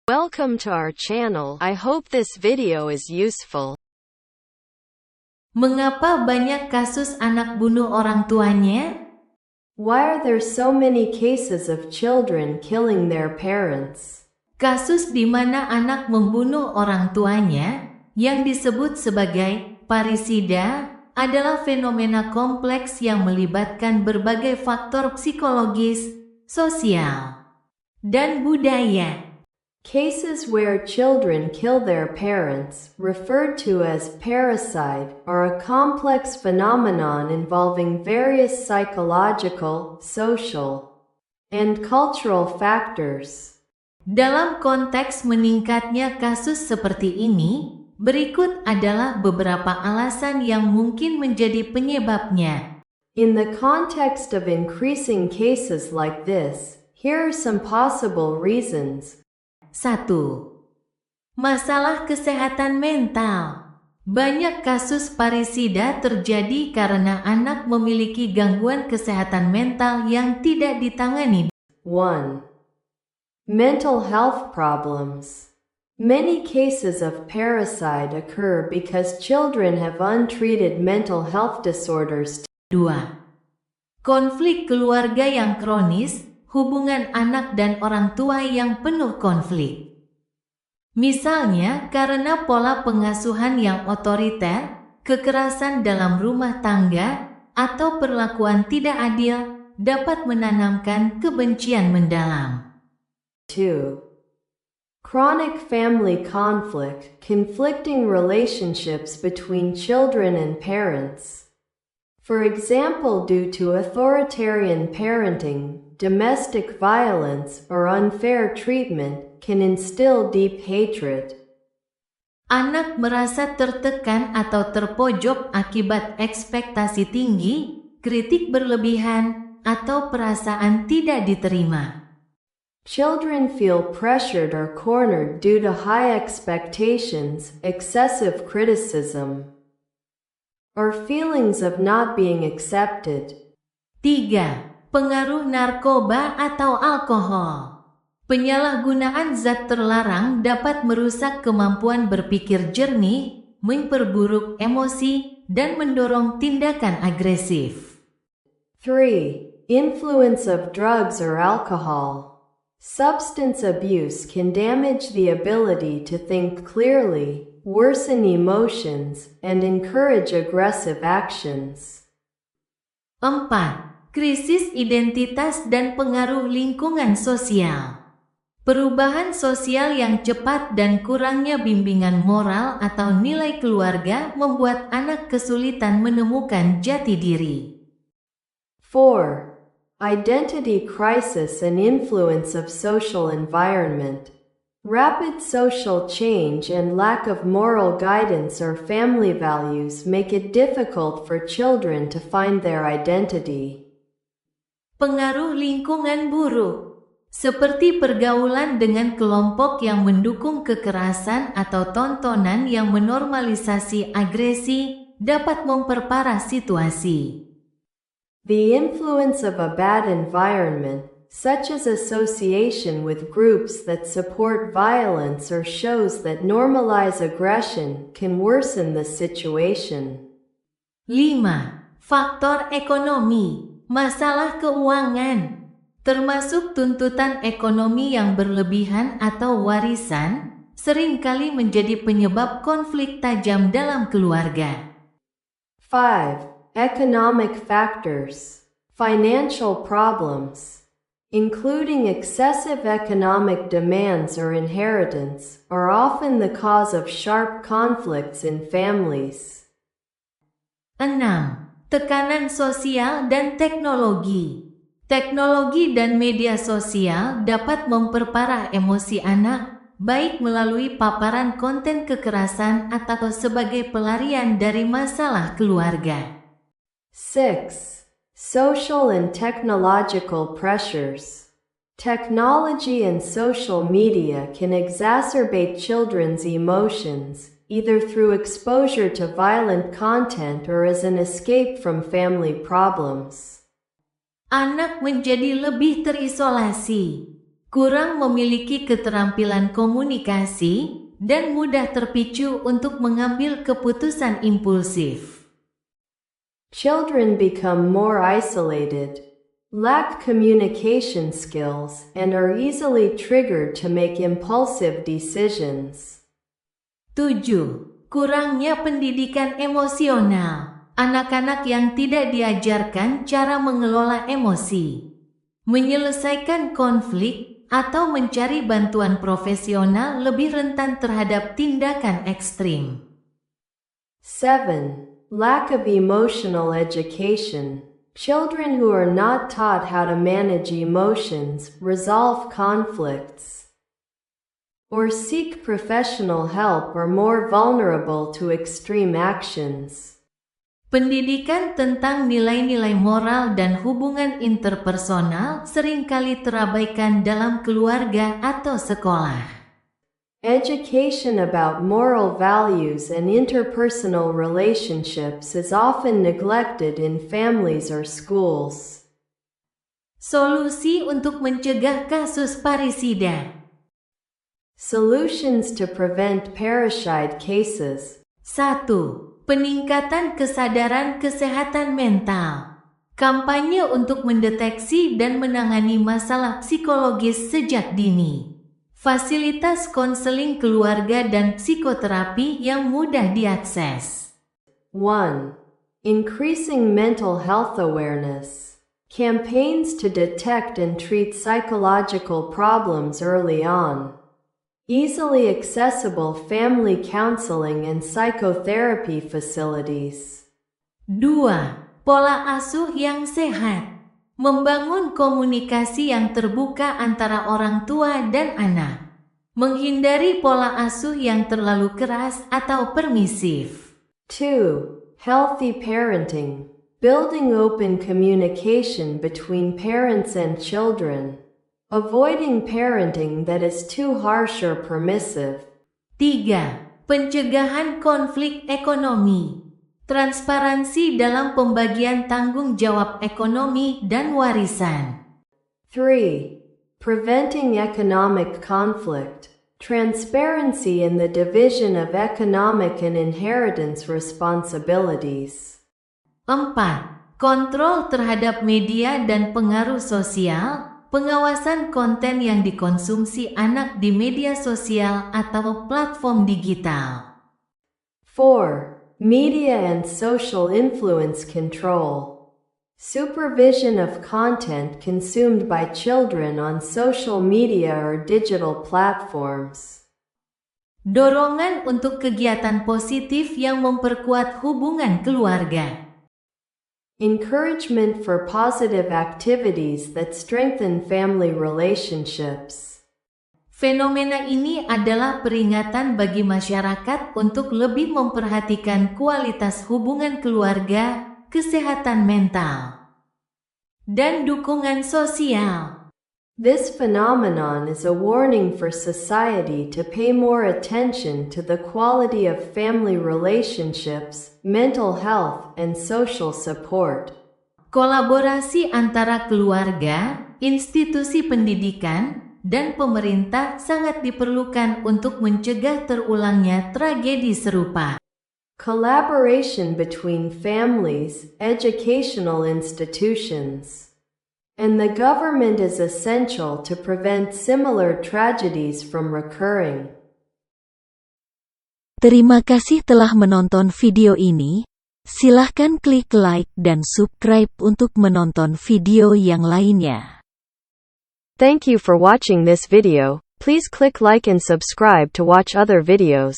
Welcome to our channel. I hope this video is useful. Mengapa banyak kasus anak bunuh orang tuanya? Why are there so many cases of children killing their parents? Kasus di mana anak membunuh orang tuanya, yang disebut sebagai parisida, adalah fenomena kompleks yang melibatkan berbagai faktor psikologis, sosial, dan budaya. Cases where children kill their parents, referred to as parricide, are a complex phenomenon involving various psychological, social, and cultural factors. Dalam konteks meningkatnya kasus seperti ini, berikut adalah beberapa alasan yang mungkin menjadi penyebabnya. In the context of increasing cases like this, here are some possible reasons. 1. Masalah kesehatan mental. Banyak kasus parisida terjadi karena anak memiliki gangguan kesehatan mental yang tidak ditangani. 1. Mental health problems. Many cases of parricide occur because children have untreated mental health disorders. 2. Konflik keluarga yang kronis. Hubungan anak dan orang tua yang penuh konflik. Misalnya karena pola pengasuhan yang otoriter, kekerasan dalam rumah tangga, atau perlakuan tidak adil dapat menanamkan kebencian mendalam. 2. Chronic family conflict, conflicting relationships between children and parents. For example, due to authoritarian parenting, domestic violence, or unfair treatment can instill deep hatred. Anak merasa tertekan atau terpojok akibat ekspektasi tinggi, kritik berlebihan, atau perasaan tidak diterima. Children feel pressured or cornered due to high expectations, excessive criticism, or feelings of not being accepted. 3. Pengaruh narkoba atau alkohol. Penyalahgunaan zat terlarang dapat merusak kemampuan berpikir jernih, memperburuk emosi, dan mendorong tindakan agresif. 3. Influence of drugs or alcohol. Substance abuse can damage the ability to think clearly, worsen emotions, and encourage aggressive actions. 4. Krisis identitas dan pengaruh lingkungan sosial. Perubahan sosial yang cepat dan kurangnya bimbingan moral atau nilai keluarga membuat anak kesulitan menemukan jati diri. 4. Identity crisis and influence of social environment. Rapid social change and lack of moral guidance or family values make it difficult for children to find their identity. Pengaruh lingkungan buruk, seperti pergaulan dengan kelompok yang mendukung kekerasan atau tontonan yang menormalisasi agresi, dapat memperparah situasi. The influence of a bad environment, such as association with groups that support violence or shows that normalize aggression, can worsen the situation. 5. Faktor ekonomi. Masalah keuangan, termasuk tuntutan ekonomi yang berlebihan atau warisan, seringkali menjadi penyebab konflik tajam dalam keluarga. 5. Economic factors. Financial problems, including excessive economic demands or inheritance, are often the cause of sharp conflicts in families. 6. Tekanan sosial dan teknologi. Teknologi dan media sosial dapat memperparah emosi anak, baik melalui paparan konten kekerasan atau sebagai pelarian dari masalah keluarga. 6. Social and technological pressures. Technology and social media can exacerbate children's emotions, either through exposure to violent content or as an escape from family problems. Anak menjadi lebih terisolasi. kurang memiliki keterampilan komunikasi, dan mudah terpicu untuk mengambil keputusan impulsif. Children become more isolated, lack communication skills, and are easily triggered to make impulsive decisions. 7. Kurangnya pendidikan emosional. Anak-anak yang tidak diajarkan cara mengelola emosi, menyelesaikan konflik, atau mencari bantuan profesional lebih rentan terhadap tindakan ekstrim. 7. Lack of emotional education. Children who are not taught how to manage emotions, resolve conflicts, or seek professional help are more vulnerable to extreme actions. Pendidikan tentang nilai-nilai moral dan hubungan interpersonal seringkali terabaikan dalam keluarga atau sekolah. Education about moral values and interpersonal relationships is often neglected in families or schools. Solusi untuk mencegah kasus parisida. Solutions to prevent parricide cases. 1. Peningkatan kesadaran kesehatan mental. Kampanye untuk mendeteksi dan menangani masalah psikologis sejak dini. Fasilitas konseling keluarga dan psikoterapi yang mudah diakses. 1. Increasing mental health awareness. Campaigns to detect and treat psychological problems early on. Easily accessible family counseling and psychotherapy facilities. 2. Pola asuh yang sehat. Membangun komunikasi yang terbuka antara orang tua dan anak. Menghindari pola asuh yang terlalu keras atau permisif. 2. Healthy parenting. Building open communication between parents and children. Avoiding parenting that is too harsh or permissive. 3. Pencegahan konflik ekonomi. Transparansi dalam pembagian tanggung jawab ekonomi dan warisan. 3. Preventing economic conflict. Transparency in the division of economic and inheritance responsibilities. 4. Kontrol terhadap media dan pengaruh sosial. Pengawasan konten yang dikonsumsi anak di media sosial atau platform digital. 4. Media and social influence control. Supervision of content consumed by children on social media or digital platforms. Dorongan untuk kegiatan positif yang memperkuat hubungan keluarga. Encouragement for positive activities that strengthen family relationships. Fenomena ini adalah peringatan bagi masyarakat untuk lebih memperhatikan kualitas hubungan keluarga, kesehatan mental, dan dukungan sosial. This phenomenon is a warning for society to pay more attention to the quality of family relationships, mental health, and social support. Kolaborasi antara keluarga, institusi pendidikan, dan pemerintah sangat diperlukan untuk mencegah terulangnya tragedi serupa. Collaboration between families, educational institutions, and the government is essential to prevent similar tragedies from recurring. Terima kasih telah menonton video ini. Silahkan klik like dan subscribe untuk menonton video yang lainnya. Thank you for watching this video. Please click like and subscribe to watch other videos.